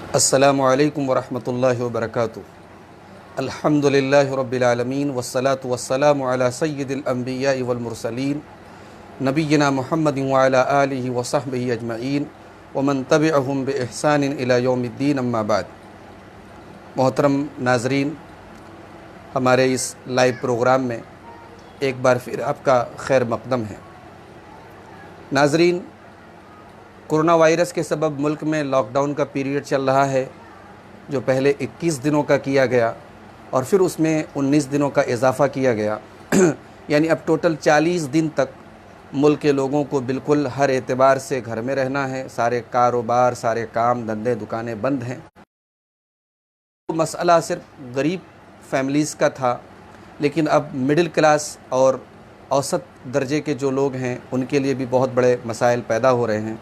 अस्सलामु अलैकुम वरहमतुल्लाहि वबरकातुहू। अल्हम्दुलिल्लाहि रब्बिल आलमीन वस्सलातु वस्सलामु अला सय्यिदिल अंबियाइ वल मुरसलीन नबिय्यिना मुहम्मदिन व अला आलिहि व सहबिहि अजमईन व मन तबिअहुम बि इहसानिन इला यौमिद्दीन, अम्मा बाद। मोहतरम नाज़रीन, हमारे इस लाइव प्रोग्राम में एक बार फिर आपका खैर मक़दम है। नाज़रीन, कोरोना वायरस के सबब मुल्क में लॉकडाउन का पीरियड चल रहा है, जो पहले 21 दिनों का किया गया और फिर उसमें 19 दिनों का इजाफ़ा किया गया यानी अब टोटल 40 दिन तक मुल्क के लोगों को बिल्कुल हर एतबार से घर में रहना है। सारे कारोबार, सारे काम धंधे, दुकानें बंद हैं। तो मसला सिर्फ गरीब फैमिलीज़ का था, लेकिन अब मिडिल क्लास और औसत दर्जे के जो लोग हैं उनके लिए भी बहुत बड़े मसाइल पैदा हो रहे हैं।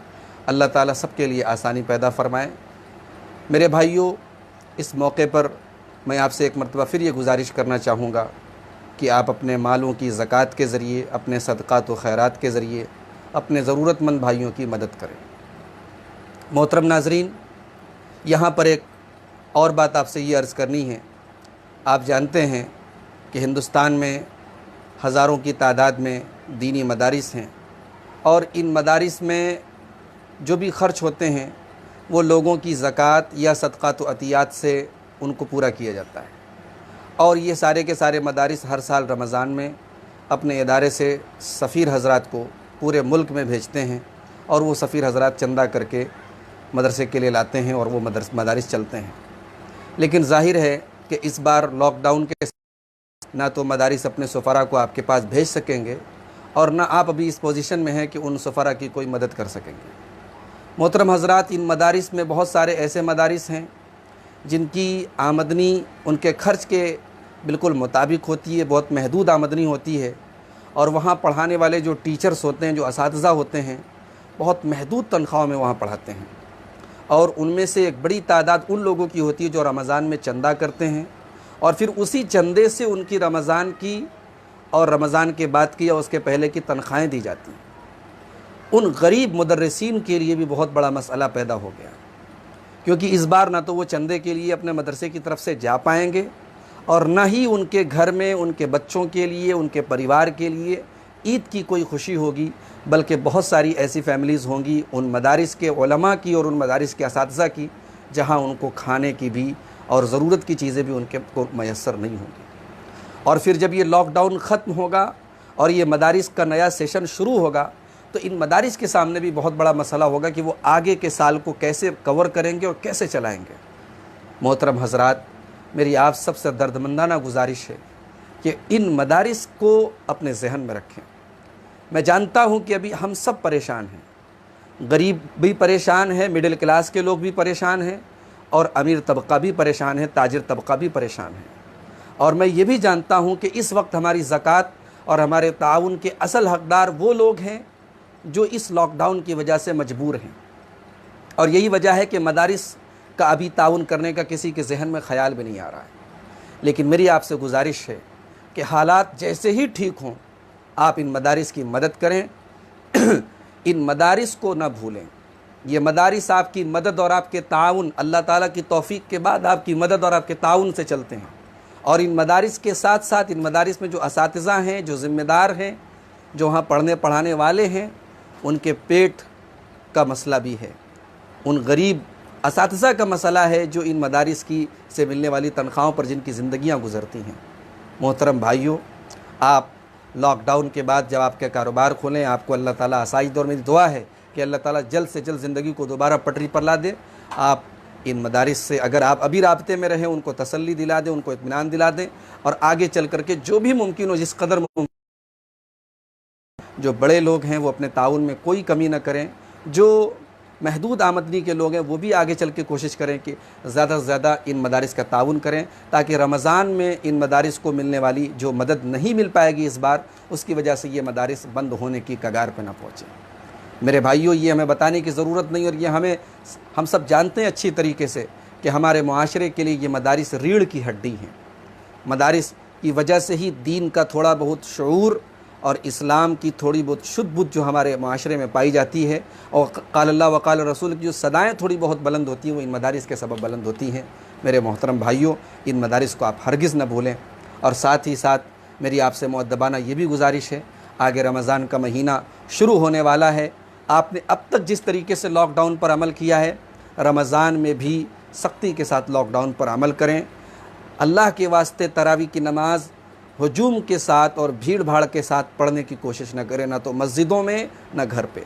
अल्लाह ताला सबके लिए आसानी पैदा फ़रमाए। मेरे भाइयों, इस मौके पर मैं आपसे एक मरतबा फिर ये गुजारिश करना चाहूँगा कि आप अपने मालों की ज़कात के ज़रिए, अपने सदक़ात व खैरात के ज़रिए अपने ज़रूरतमंद भाइयों की मदद करें। मोहतरम नाज़रीन, यहाँ पर एक और बात आपसे ये अर्ज़ करनी है। आप जानते हैं कि हिंदुस्तान में हज़ारों की तादाद में दीनी मदारिस हैं और इन मदारिस में जो भी ख़र्च होते हैं वो लोगों की ज़कात या सदक़ात व अतियात से उनको पूरा किया जाता है। और ये सारे के सारे मदारिस हर साल रमज़ान में अपने इदारे से सफ़ीर हज़रात को पूरे मुल्क में भेजते हैं और वो सफ़ीर हज़रात चंदा करके मदरसे के लिए लाते हैं और वो मदारिस चलते हैं। लेकिन ज़ाहिर है कि इस बार लॉकडाउन के ना तो मदारिस अपने सफ़रा को आपके पास भेज सकेंगे और ना आप अभी इस पोजीशन में हैं कि उन सफ़रा की कोई मदद कर सकेंगे। मोहतरम हज़रात, इन मदारिस में बहुत सारे ऐसे मदारिस हैं जिनकी आमदनी उनके ख़र्च के बिल्कुल मुताबिक होती है, बहुत महदूद आमदनी होती है। और वहाँ पढ़ाने वाले जो टीचर्स होते हैं, जो असातिज़ा होते हैं, बहुत महदूद तनख्वाहों में वहाँ पढ़ाते हैं। और उनमें से एक बड़ी तादाद उन लोगों की होती है जो रमज़ान में चंदा करते हैं और फिर उसी चंदे से उनकी रमज़ान की और रमज़ान के बाद की या उसके पहले की तनख्वाहें दी जाती हैं। उन गरीब मुदर्रिसीन के लिए भी बहुत बड़ा मसला पैदा हो गया, क्योंकि इस बार ना तो वो चंदे के लिए अपने मदरसे की तरफ से जा पाएंगे और न ही उनके घर में उनके बच्चों के लिए, उनके परिवार के लिए ईद की कोई खुशी होगी, बल्कि बहुत सारी ऐसी फैमिलीज़ होंगी उन मदारिस के उलमा की और उन मदारिस के असातिज़ा की जहाँ उनको खाने की भी और ज़रूरत की चीज़ें भी उनके को मैसर नहीं होंगी। और फिर जब ये लॉकडाउन ख़त्म होगा और ये मदारिस का नया सेशन शुरू होगा तो इन मदारिस के सामने भी बहुत बड़ा मसला होगा कि वो आगे के साल को कैसे कवर करेंगे और कैसे चलाएंगे। मोहतरम हज़रात, मेरी आप सबसे दर्दमंदाना गुजारिश है कि इन मदारिस को अपने जहन में रखें। मैं जानता हूँ कि अभी हम सब परेशान हैं, गरीब भी परेशान है, मिडिल क्लास के लोग भी परेशान हैं और अमीर तबका भी परेशान है, ताजिर तबका भी परेशान है। और मैं ये भी जानता हूँ कि इस वक्त हमारी ज़कात और हमारे ताउन के असल हक़दार वो लोग हैं जो इस लॉकडाउन की वजह से मजबूर हैं। और यही वजह है कि मदारिस का अभी ताउन करने का किसी के जहन में ख़याल भी नहीं आ रहा है। लेकिन मेरी आपसे गुजारिश है कि हालात जैसे ही ठीक हों आप इन मदारिस की मदद करें इन मदारिस को ना भूलें। ये मदारिस आपकी मदद और आपके ताउन, अल्लाह ताला की तौफीक के बाद आपकी मदद और आपके ताउन से चलते हैं। और इन मदारिस के साथ साथ इन मदारिस में जो असातिज़ा हैं, जो ज़िम्मेदार हैं, जो वहाँ पढ़ने पढ़ाने वाले हैं, उनके पेट का मसला भी है। उन गरीब असातिज़ा का मसला है जो इन मदारिस की से मिलने वाली तनख्वाहों पर जिनकी ज़िंदगियाँ गुज़रती हैं। मोहतरम भाइयों, आप लॉकडाउन के बाद जब आपके कारोबार खोलें, आपको अल्लाह ताला आसाइश दे और मेरी दुआ है कि अल्लाह ताला जल्द से जल्द ज़िंदगी को दोबारा पटरी पर ला दे। आप इन मदारिस से अगर आप अभी राब्ते में रहें, उनको तसल्ली दिला दें, उनको इत्मीनान दिला दें और आगे चल करके जो भी मुमकिन हो, जिस कदर जो बड़े लोग हैं वो अपने ताउन में कोई कमी ना करें। जो महदूद आमदनी के लोग हैं वो भी आगे चल के कोशिश करें कि ज़्यादा से ज़्यादा इन मदारिस का ताउन करें, ताकि रमज़ान में इन मदारिस को मिलने वाली जो मदद नहीं मिल पाएगी इस बार, उसकी वजह से ये मदारिस बंद होने की कगार पर ना पहुँचे। मेरे भाइयों, ये हमें बताने की ज़रूरत नहीं और ये हम सब जानते हैं अच्छी तरीके से कि हमारे मुआशरे के लिए ये मदारिस रीढ़ की हड्डी हैं। मदारिस की वजह से ही दीन का थोड़ा बहुत शऊर और इस्लाम की थोड़ी बहुत शुद्ध बुद्ध जो हमारे माशरे में पाई जाती है और क़ाल अल्लाह व क़ाल रसूल की जो सदाएँ थोड़ी बहुत बुलंद होती हैं वो इन मदारिस के सबब बुलंद होती हैं। मेरे मोहतरम भाइयों, इन मदारिस को आप हरगिज़ न भूलें। और साथ ही साथ मेरी आपसे मुअद्दबाना ये भी गुजारिश है, आगे रमज़ान का महीना शुरू होने वाला है। आपने अब तक जिस तरीके से लॉकडाउन पर अमल किया है, रमज़ान में भी सख्ती के साथ लॉकडाउन पर अमल करें। अल्लाह के वास्ते तरावी की नमाज़ हुजूम के साथ और भीड़ भाड़ के साथ पढ़ने की कोशिश न करें, ना तो मस्जिदों में न घर पे।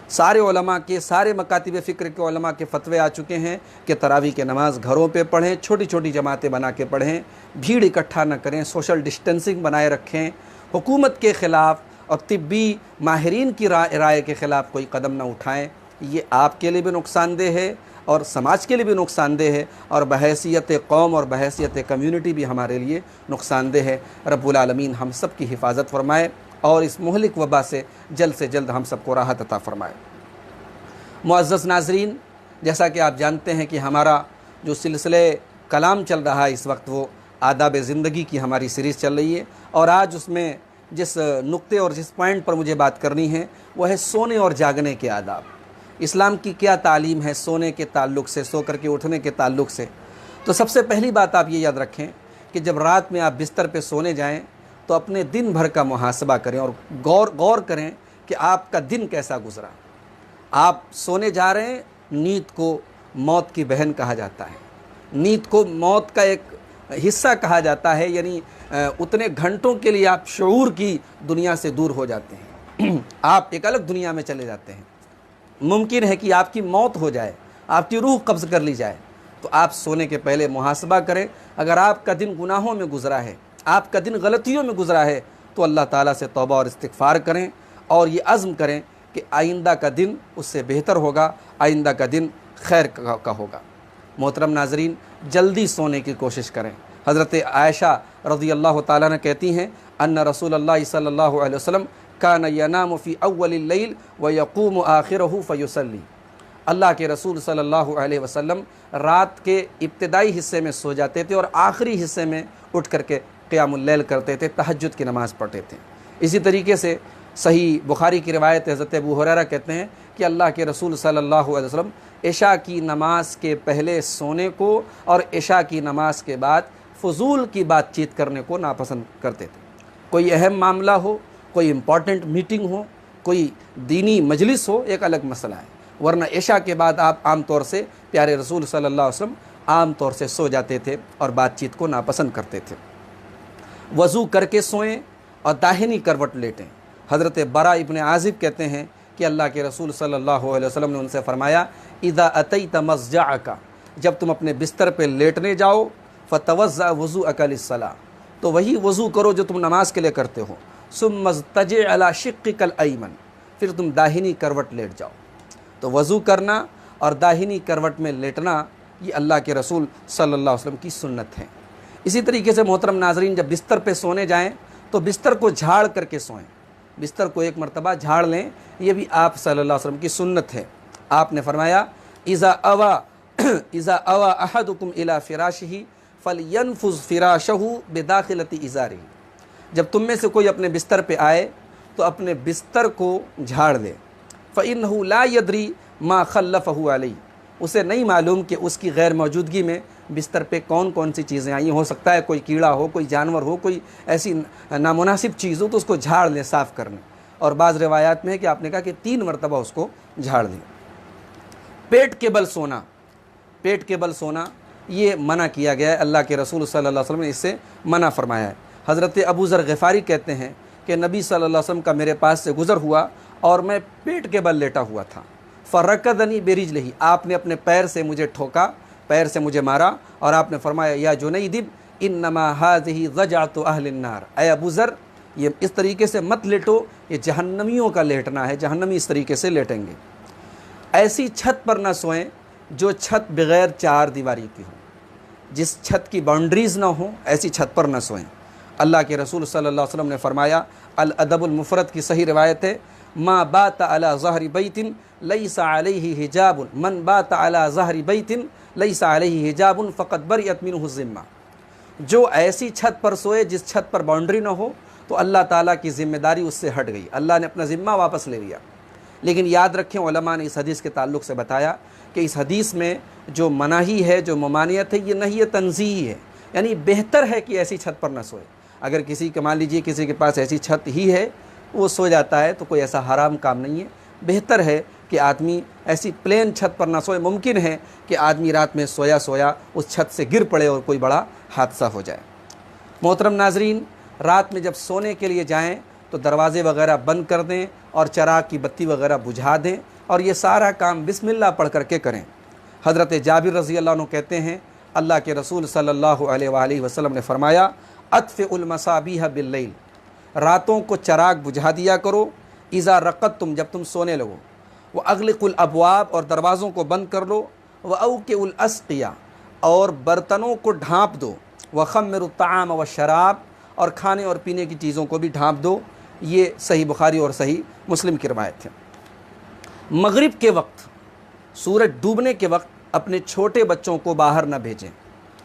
सारे उलमा के, सारे मकातिब फ़िक्र के उलमा के फतवे आ चुके हैं कि तरावी की नमाज़ घरों पे पढ़ें, छोटी छोटी जमातें बना के पढ़ें, भीड़ इकट्ठा न करें, सोशल डिस्टेंसिंग बनाए रखें, हुकूमत के ख़िलाफ़ और तिब्बी माहिरीन की राय के ख़िलाफ़ कोई कदम न उठाएं। ये आपके लिए भी नुकसानदेह है और समाज के लिए भी नुकसानदेह है और बहैसियत कौम और बहैसियत कम्युनिटी भी हमारे लिए नुकसानदेह है। रब्बुल आलमीन हम सब की हिफाजत फरमाए और इस मुहलिक वबा से जल्द हम सबको राहत अता फरमाए। मुअज़्ज़ज़ नाज़रीन, जैसा कि आप जानते हैं कि हमारा जो सिलसिले कलाम चल रहा है इस वक्त, वो आदाब ज़िंदगी की हमारी सीरीज़ चल रही है और आज उसमें जिस नुक्ते और जिस पॉइंट पर मुझे बात करनी है वह है सोने और जागने के आदाब। इस्लाम की क्या तालीम है सोने के ताल्लुक़ से, सो करके उठने के ताल्लुक़ से। तो सबसे पहली बात आप ये याद रखें कि जब रात में आप बिस्तर पे सोने जाएं तो अपने दिन भर का मुहासबा करें और गौर करें कि आपका दिन कैसा गुजरा। आप सोने जा रहे हैं, नींद को मौत की बहन कहा जाता है, नींद को मौत का एक हिस्सा कहा जाता है, यानी उतने घंटों के लिए आप शऊर की दुनिया से दूर हो जाते हैं आप एक अलग दुनिया में चले जाते हैं। मुमकिन है कि आपकी मौत हो जाए, आपकी रूह कब्ज़ कर ली जाए। तो आप सोने के पहले मुहासबा करें। अगर आपका दिन गुनाहों में गुजरा है, आपका दिन गलतियों में गुजरा है, तो अल्लाह ताला से तौबा और इस्तिग़फ़ार करें और ये अज़्म करें कि आइंदा का दिन उससे बेहतर होगा, आइंदा का दिन खैर का होगा। मोहतरम नाज़रीन, जल्दी सोने की कोशिश करें। हज़रत आयशा रज़ियल्लाहु ताला अन्हा कहती हैं, अन्ना रसूलल्लाह सल्लल्लाहु अलैहि वसल्लम कान यनामु फ़ी अव्वलिल लैल व यक़ूमु आखिरहु फ़युसल्ली। अल्लाह के रसूल सल्लल्लाहु अलैहि वसल्लम रात के इब्तिदाई हिस्से में सो जाते थे और आखिरी हिस्से में उठ करके क़ियामुल लैल करते थे, तहज्जुद की नमाज़ पढ़ते थे। इसी तरीके से सही बुखारी की रिवायत हज़रत अबू हुरैरा कहते हैं कि अल्लाह के रसूल सल्लल्लाहु अलैहि वसल्लम इशा की नमाज़ के पहले सोने को और इशा की नमाज़ के बाद फ़ुज़ूल की बातचीत करने को नापसंद करते थे। कोई अहम मामला हो, कोई इम्पॉर्टेंट मीटिंग हो, कोई दीनी मजलिस हो, एक अलग मसला है, वरना इशा के बाद आप आम तौर से प्यारे रसूल सल्लल्लाहु अलैहि वसल्लम आम तौर से सो जाते थे और बातचीत को नापसंद करते थे। वज़ू करके सोएं और दाहिनी करवट लेटें। हज़रत बरा इब्न आज़िब कहते हैं कि अल्लाह के रसूल सल्लल्लाहु अलैहि वसल्लम ने उनसे फरमाया, इज़ा अतैत मज़जअका, जब तुम अपने बिस्तर पे लेटने जाओ, फ़तवज़्ज़अ वज़ूअका लिस्सलाह, तो वही वज़ू करो जो तुम नमाज के लिए करते हो। सुम्मा इज़्तजि अला शिक़्क़िकल अयमन, फिर तुम दाहिनी करवट लेट जाओ। तो वज़ू करना और दाहिनी करवट में लेटना ये अल्लाह के रसूल सल्लल्लाहु अलैहि वसल्लम की सुन्नत है। इसी तरीके से मोहतरम नाज़रीन, जब बिस्तर पे सोने जाएं तो बिस्तर को झाड़ करके सोएं, बिस्तर को एक मरतबा झाड़ लें, ये भी आप सल्लल्लाहु अलैहि वसल्लम की सुन्नत है। आपने फरमाया, इज़ा अवा अहदुकुम इला फ़िराशिही फ़लयनफ़ुज़ फ़िराशहु बिदाख़िलति इज़ारिही, जब तुम में से कोई अपने बिस्तर पे आए तो अपने बिस्तर को झाड़ दे। फ़इन्नहु ला यदरी मा ख़ल्लफ़हु अलैहि, उसे नहीं मालूम कि उसकी गैर मौजूदगी में बिस्तर पे कौन कौन सी चीज़ें आई। हो सकता है कोई कीड़ा हो, कोई जानवर हो, कोई ऐसी नामुनासिब चीज़ हो, तो उसको झाड़ लें, साफ़ कर लें। और बाज़ रिवायात में है कि आपने कहा कि 3 मरतबा उसको झाड़ दें। पेट के बल सोना, पेट के बल सोना ये मना किया गया है, अल्लाह के रसूल सल्लल्लाहु अलैहि वसल्लम ने इससे मना फरमाया है। हज़रत अबू ज़र ग़िफ़ारी कहते हैं कि नबी सल्लल्लाहु अलैहि वसल्लम का मेरे पास से गुज़र हुआ और मैं पेट के बल लेटा हुआ था। फ़रकदनी बेरिजलिही, आपने अपने पैर से मुझे ठोका, पैर से मुझे मारा और आपने फरमाया, या जुनैदिन इन्नमा हाज़िही ज़जअतु अहलिन नार, ऐ अबू ज़र ये इस तरीके से मत लेटो, ये जहन्नमियों का लेटना है, जहन्नमी इस तरीके से लेटेंगे। ऐसी छत पर ना सोएं जो छत बग़ैर 4 दीवारी की हो, जिस छत की बाउंड्रीज़ ना हो, ऐसी छत पर ना सोएं। अल्लाह के रसूल सल्लल्लाहु अलैहि वसल्लम ने फरमाया, अल अदबुल मुफ़रद की सही रिवायत है, मा बात अला ज़हरी बैतिन लैसा अलैहि हिजाबुन, मन बात अला ज़हरी बैतिन लैसा अलैहि हिजाबुन फ़क़द बरिअत मिन्हु ज़िम्मा, जो ऐसी छत पर सोए जिस छत पर बाउंड्री ना हो, तो अल्लाह ताला की ज़िम्मेदारी उससे हट गई, अल्लाह ने अपना ज़िम्मा वापस ले लिया। लेकिन याद रखें, उलमा ने इस हदीस के ताल्लुक़ से बताया कि इस हदीस में जो मनाही है, जो ममानियत है, ये नहीं, ये तंज़ीही है, यानी बेहतर है कि ऐसी छत पर न सोए। अगर किसी के, मान लीजिए किसी के पास ऐसी छत ही है, वो सो जाता है, तो कोई ऐसा हराम काम नहीं है। बेहतर है कि आदमी ऐसी प्लेन छत पर ना सोए। मुमकिन है कि आदमी रात में सोया सोया उस छत से गिर पड़े और कोई बड़ा हादसा हो जाए। मोहतरम नाजरीन, रात में जब सोने के लिए जाएं तो दरवाज़े वगैरह बंद कर दें और चराग की बत्ती वगैरह बुझा दें, और ये सारा काम बिस्मिल्लाह पढ़ करके करें। हज़रत जाबिर रज़ी अल्लाह अन्हु कहते हैं, अल्लाह के रसूल सल्लल्लाहु अलैहि वसल्लम ने फरमाया, अत्फ़िउल मसाबीह बिल्लैल, रातों को चराग बुझा दिया करो, इज़ा रक़त तुम, जब तुम सोने लगो, व अग़लिक़ुल अबवाब, और दरवाज़ों को बंद कर लो, व औक़िउल अस्क़िया, और बर्तनों को ढाँप दो, व ख़म्मिरुत ताआम व शराब, और खाने और पीने की चीज़ों को भी ढाँप दो। ये सही बुखारी और सही मुस्लिम की रवायत है। मगरिब के वक्त, सूरज डूबने के वक्त अपने छोटे बच्चों को बाहर न भेजें।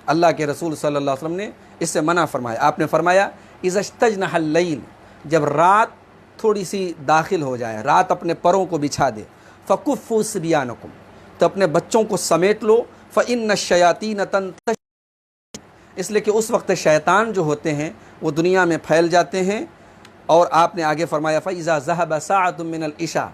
अल्लाह के रसूल सल्लल्लाहु अलैहि वसल्लम ने इससे मना फरमाया। आपने फरमाया, इज़्तजनहल लैल, जब रात थोड़ी सी दाखिल हो जाए, रात अपने परों को बिछा दे, फ़कुफ़्फ़ू सिबियानकुम, तो अपने बच्चों को समेट लो, फ़इन्न शयातीन तंतशिर, इसलिए कि उस वक्त शैतान जो होते हैं वो दुनिया में फैल जाते हैं। और आपने आगे फरमाया, फ़इज़ा ज़हब साअतुम मिनल इशा,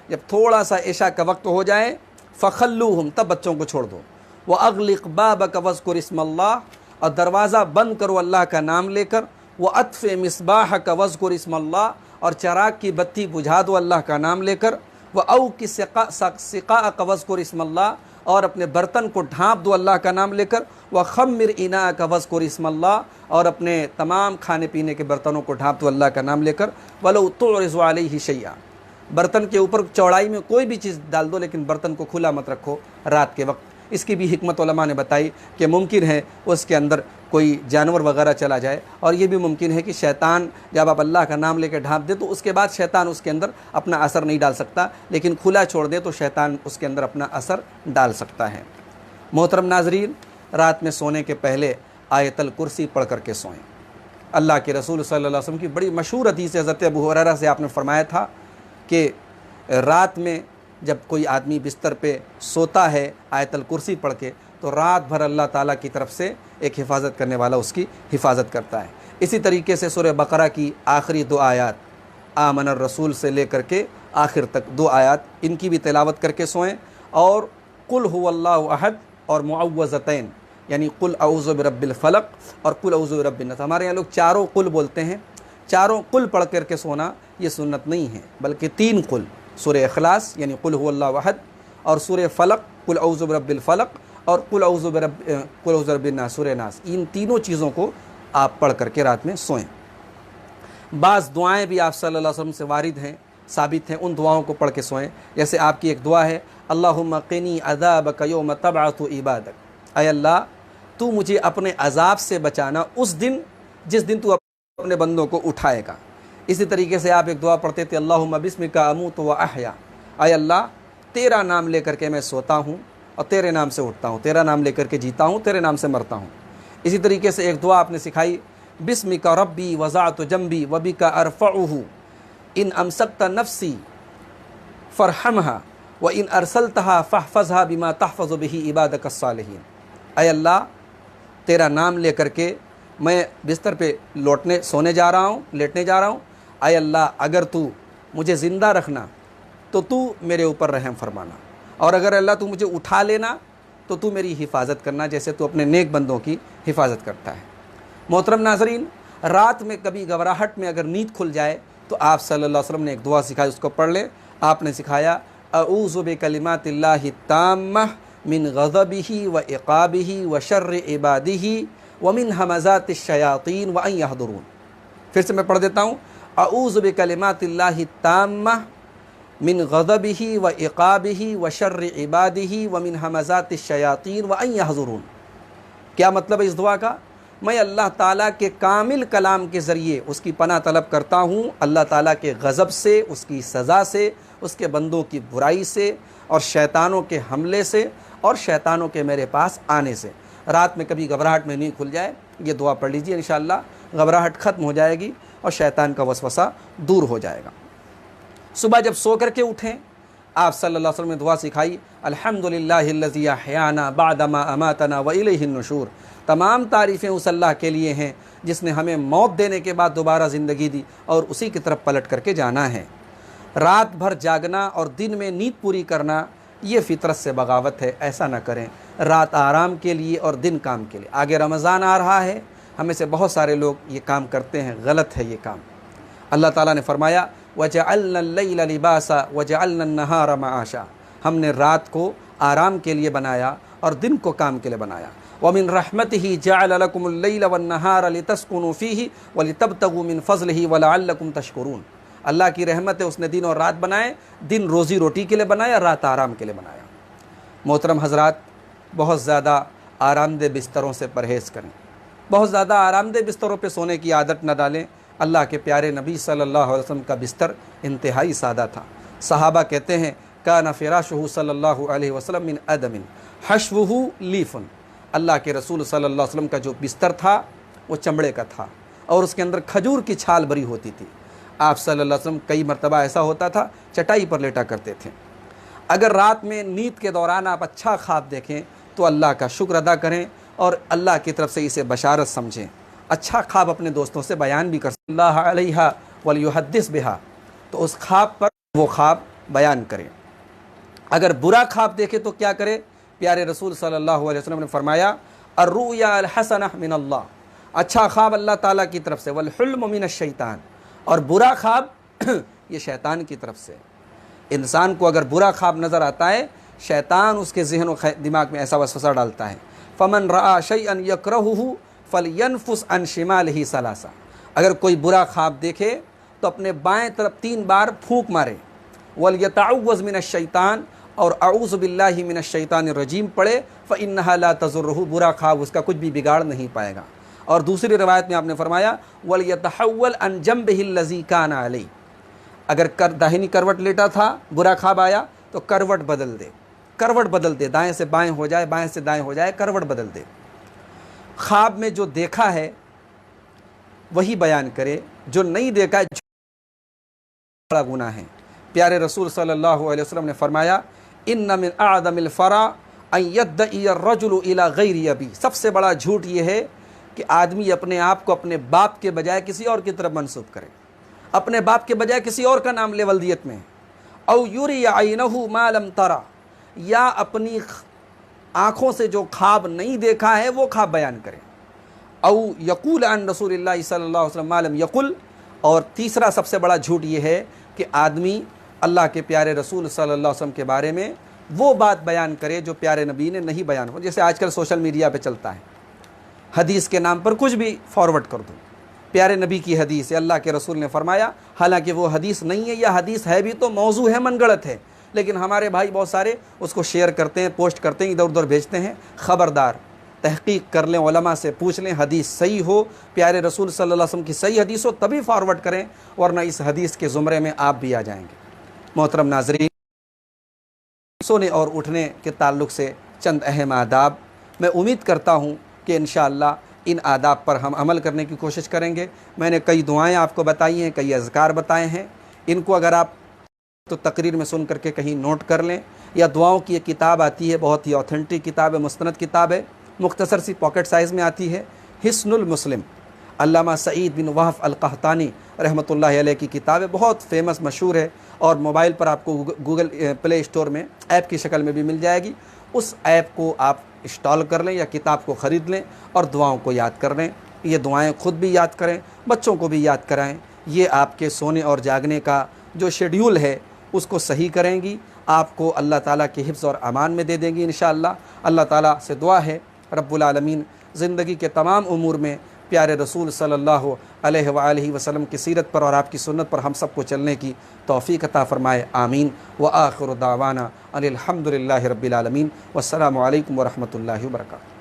जब थोड़ा सा इशा का वक्त हो जाए, फ़खल्लूहुम, तब बच्चों को छोड़ दो, व अग़लिक़ बाबक वज़्कुर इस्मल्लाह, और दरवाज़ा बंद करो अल्लाह का नाम लेकर, व अत्फ़े मिस्बाहक वज़्कुर इस्मल्लाह, और चराग की बत्ती बुझा दो अल्लाह का नाम लेकर, व औक़ि सिक़ाअक वज़्कुर इस्मल्लाह, और अपने बर्तन को ढाँप दो अल्लाह का नाम लेकर, व ख़म्मिर इनाअक वज़्कुर इस्मल्लाह, और अपने तमाम खाने पीने के बर्तनों को ढाँप दो अल्लाह का नाम लेकर, वलौ तुअरिज़ु अलैहि शैआ, बर्तन के ऊपर चौड़ाई में कोई भी चीज़ डाल दो, लेकिन बर्तन को खुला मत रखो रात के वक्त। इसकी भी हिकमत उलमा ने बताई कि मुमकिन है उसके अंदर कोई जानवर वगैरह चला जाए, और ये भी मुमकिन है कि शैतान, जब आप अल्लाह का नाम लेकर ढाँप दे तो उसके बाद शैतान उसके अंदर अपना असर नहीं डाल सकता, लेकिन खुला छोड़ दे तो शैतान उसके अंदर अपना असर डाल सकता है। मोहतरम नाजरीन, रात में सोने के पहले आयतल कुर्सी पढ़ करके सोएं। अल्लाह के रसूल सल्लल्लाहु अलैहि वसल्लम की बड़ी मशहूर हदीस है, हज़रत अबू हुरैरा से आपने फरमाया था कि रात में जब कोई आदमी बिस्तर पे सोता है आयतल कुर्सी पढ़ के, तो रात भर अल्लाह ताला की तरफ से एक हिफाजत करने वाला उसकी हिफाजत करता है। इसी तरीके से सूरह बकरा की आखिरी 2 आयत, आमनर रसूल से लेकर के आखिर तक 2 आयत, इनकी भी तिलावत करके सोएं। और कुल हुवल्लाहु अहद और मुअव्वज़तैन, यानी कुल अऊज़ु बिरब्बिल फलक और कुल अऊज़ु बिरब्बिन नास। हमारे यहाँ लोग चारों कुल बोलते हैं, चारों कुल पढ़ करके सोना ये सुन्नत नहीं है, बल्कि 3 कुल, सूरह इखलास यानी कुल हुवल्लाहु अहद, और सूरह फलक कुल अऊज़ु बिरब्बिल फलक, और कुल अऊज़ु बिरब्बिन नास सूरह नास, इन तीनों चीज़ों को आप पढ़ करके रात में सोएं। बाज़ दुआएं भी आप सल्लल्लाहु अलैहि वसल्लम से वारिद हैं, साबित हैं, उन दुआओं को पढ़ के सोएं। जैसे आपकी एक दुआ है, अल्लाहुम्मा क़िनी अज़ाबक यौम तबअतु इबादक, ऐ अल्लाह तू मुझे अपने अज़ाब से बचाना उस दिन जिस दिन तू अपने बंदों को उठाएगा। इसी तरीके से आप एक दुआ पढ़ते थे, अल्लाहुम्मा बिस्मिका अमूतु व अहया, ऐ अल्लाह तेरा नाम लेकर के मैं सोता हूँ और तेरे नाम से उठता हूँ, तेरा नाम लेकर के जीता हूँ, तेरे नाम से मरता हूँ। इसी तरीके से एक दुआ आपने सिखाई, बिस्मिका रब्बी वज़अतु जंबी व बिका अरफ़उहु, इन अमसकत नफ्सी फ़रहमहा व इन अरसलतहा फ़हफ़ज़हा बिमा तहफ़ज़ु बिही इबादकस सालिहीन। ऐ अल्लाह तेरा नाम लेकर के मैं बिस्तर पे सोने जा रहा हूँ, लेटने जा रहा हूँ। ऐ अल्लाह अगर तू मुझे ज़िंदा रखना तो तू मेरे ऊपर रहम फरमाना, और अगर अल्लाह तू मुझे उठा लेना तो तू मेरी हिफाजत करना, जैसे तू अपने नेक बंदों की हिफाजत करता है। मोहतरम नाज़रीन, रात में कभी घबराहट में अगर नींद खुल जाए तो आप सल्लल्लाहु अलैहि वसल्लम ने एक दुआ सिखाई, उसको पढ़ ले। आपने सिखाया, अऊज़ु बिकलिमातिल्लाहि ताम्मह मिन ग़ज़बिही व इक़ाबिही व शर्रि इबादिही व मिन हमज़ातिश शयातीन व अन यहदुरून। फिर से मैं पढ़ देता हूँ, अऊज़ु बिकलिमातिल्लाहि ताम्मह मिन ग़ज़बिही व इक़ाबिही व शर्रि इबादिही व मिन हमज़ातिश शयातीन व अन यहदुरून। क्या मतलब है इस दुआ का? मैं अल्लाह ताला के कामिल कलाम के ज़रिए उसकी पनाह तलब करता हूँ अल्लाह ताला के गज़ब से, उसकी सज़ा से, उसके बंदों की बुराई से, और शैतानों के हमले से, और शैतानों के मेरे पास आने से। रात में कभी घबराहट में नींद खुल जाए, ये दुआ पढ़ लीजिए, इंशाअल्लाह घबराहट ख़त्म हो जाएगी और शैतान का वसवसा दूर हो जाएगा। सुबह जब सो करके उठें, आप सल्लल्लाहु अलैहि वसल्लम ने दुआ सिखाई, अल्हम्दुलिल्लाहिल्लज़ी अहयाना बअदमा अमातना व इलैहिन नुशूर। तमाम तारीफ़ें उस अल्लाह के लिए हैं जिसने हमें मौत देने के बाद दोबारा ज़िंदगी दी और उसी की तरफ पलट करके जाना है। रात भर जागना और दिन में नींद पूरी करना ये फितरत से बगावत है, ऐसा ना करें। रात आराम के लिए और दिन काम के लिए। आगे रमज़ान आ रहा है, हमें से बहुत सारे लोग ये काम करते हैं, गलत है ये काम। अल्लाह ताला ने फरमाया वजअलना लैला लिबासा वजअलना नहारा माआशा, हमने रात को आराम के लिए बनाया और दिन को काम के लिए बनाया। वमिन रहमतिही जअल लकुमुल लैला वन नहारा लितस्कुनु फीही वलितबतगू मिन फज़लिही वलअल्लकुम तशकुरून। अल्लाह की रहमत है, उसने दिन और रात बनाए, दिन रोज़ी रोटी के लिए बनाया, रात आराम के लिए बनाया। मोहतरम हज़रात, बहुत ज़्यादा आरामदेह बिस्तरों से परहेज़ करें, बहुत ज़्यादा आरामदेह बिस्तरों पे सोने की आदत न डालें। अल्लाह के प्यारे नबी सल्लल्लाहु अलैहि वसल्लम का बिस्तर इंतहाई सादा था। सहाबा कहते हैं काना फ़िराशुहु सल्लल्लाहु अलैहि वसल्लम मिन अदमिन हश्वुहु लीफुन। अल्लाह के रसूल सल्लल्लाहु अलैहि वसल्लम का जो बिस्तर था वो चमड़े का था और उसके अंदर खजूर की छाल भरी होती थी। आप सल्लल्लाहु अलैहि वसल्लम कई मरतबा ऐसा होता था चटाई पर लेटा करते थे। अगर रात में नींद के दौरान आप अच्छा ख्वाब देखें तो अल्लाह का शुक्र अदा करें और अल्लाह की तरफ से इसे बशारत समझें। अच्छा ख्वाब अपने दोस्तों से बयान भी कर सल्लल्लाहु अलैहा वलयुहद्दिस बिहा, तो उस ख्वाब पर वो ख्वाब बयान करें। अगर बुरा ख्वाब देखे तो क्या करें? प्यारे रसूल सल्लल्लाहु अलैहि वसल्लम ने फरमाया अर्रुया अल हसना मिन अल्लाह, अच्छा ख्वाब अल्लाह ताला की तरफ से, वल हुल्म मिन शैतान, और बुरा ख्वाब ये शैतान की तरफ से। इंसान को अगर बुरा ख्वाब नज़र आता है, शैतान उसके ज़हन और दिमाग में ऐसा वसवसा डालता है। फ़मन रआ शैअन यकरहुहु फलयनफुस अन शिमालिही सलासा, अगर कोई बुरा ख्वाब देखे तो अपने बाएं तरफ 3 बार फूंक मारे। वलयतअव्वज़ मिनश शैतान, और अऊज़ु बिल्लाहि मिनश शैतानिर रजीम पढ़े। फ़इन्नहा ला तज़ुर्रुहु, बुरा ख्वाब उसका कुछ भी बिगाड़ नहीं पाएगा। और दूसरी रिवायत में आपने फरमाया वलयतहव्वल अन जंबिहिल्लज़ी काना अलैहि, अगर दाहिनी करवट लेटा था, बुरा ख्वाब आया तो करवट बदल दे, करवट बदल दे, दाएं से बाएं हो जाए, बाएं से दाएं हो जाए, करवट बदल दे। ख्वाब में जो देखा है वही बयान करे, जो नहीं देखा है बड़ा गुनाह है। प्यारे रसूल सल्लल्लाहु अलैहि वसल्लम ने फरमाया इन्ना मिन अअज़मिल फ़रा अन यद्दई अर्रजुलु इला गैरि अबी, सबसे बड़ा झूठ ये है कि आदमी अपने आप को अपने बाप के बजाय किसी और की तरफ मंसूब करे, अपने बाप के बजाय किसी और का नाम ले वल्दियत में। औ युरी आइनहु मा लम तरा, या अपनी आँखों से जो ख्वाब नहीं देखा है वो ख्वाब बयान करें। औ यक़ूल अन रसूलिल्लाहि सल्लल्लाहु अलैहि वसल्लम मा लम यक़ुल, और तीसरा सबसे बड़ा झूठ ये है कि आदमी अल्लाह के प्यारे रसूल सल्लल्लाहु अलैहि वसल्लम के बारे में वो बात बयान करे जो प्यारे नबी ने नहीं बयान हो। जैसे आजकल सोशल मीडिया पे चलता है, हदीस के नाम पर कुछ भी फॉरवर्ड कर दो, प्यारे नबी की हदीस है, अल्लाह के रसूल ने फरमाया, हालांकि वो हदीस नहीं है, या हदीस है भी तो मौजू है, मनगढ़ंत है, लेकिन हमारे भाई बहुत सारे उसको शेयर करते हैं, पोस्ट करते हैं, इधर उधर भेजते हैं। ख़बरदार, तहकीक कर लें, उलमा से पूछ लें, हदीस सही हो, प्यारे रसूल सल्लल्लाहु अलैहि वसल्लम की सही हदीस हो, तभी फॉरवर्ड करें, वरना इस हदीस के ज़ुमरे में आप भी आ जाएंगे। मोहतरम नाज़रीन, सोने और उठने के ताल्लुक़ से चंद अहम आदाब, मैं उम्मीद करता हूँ कि इंशाअल्लाह इन आदाब पर हम अमल करने की कोशिश करेंगे। मैंने कई दुआएं आपको बताई हैं, कई अज़कार बताए हैं, इनको अगर आप तो तकरीर में सुन करके कहीं नोट कर लें, या दुआओं की एक किताब आती है, बहुत ही ऑथेंटिक किताब है, मुस्तनद किताब है, मुख्तसर सी पॉकेट साइज़ में आती है, हिस्नुल मुस्लिम, अल्लामा सईद बिन वहफ़ अल-क़हतानी रहमतुल्लाहि अलैह की किताब है, बहुत फेमस मशहूर है, और मोबाइल पर आपको गूगल प्ले स्टोर में ऐप की शक्ल में भी मिल जाएगी। उस ऐप को आप इंस्टॉल कर लें या किताब को ख़रीद लें और दुआओं को याद कर लें। ये दुआएं खुद भी याद करें, बच्चों को भी याद कराएं। ये आपके सोने और जागने का जो शेड्यूल है उसको सही करेंगी, आपको अल्लाह ताला के हिफ्ज़ और अमान में दे देंगी इंशाअल्लाह। अल्लाह ताला से दुआ है रब्बुल आलमीन ज़िंदगी के तमाम उमूर में प्यारे रसूल सल्लल्लाहु अलैहि वसल्लम की सीरत पर और आपकी सुन्नत पर हम सबको चलने की तौफ़ीक़ अता फ़रमाए, आमीन। व आखिरु दावाना अनिल हम्दुलिल्लाहि रब्बिल आलमीन। वस्सलामु अलैकुम व रहमतुल्लाहि व बरकातुहू।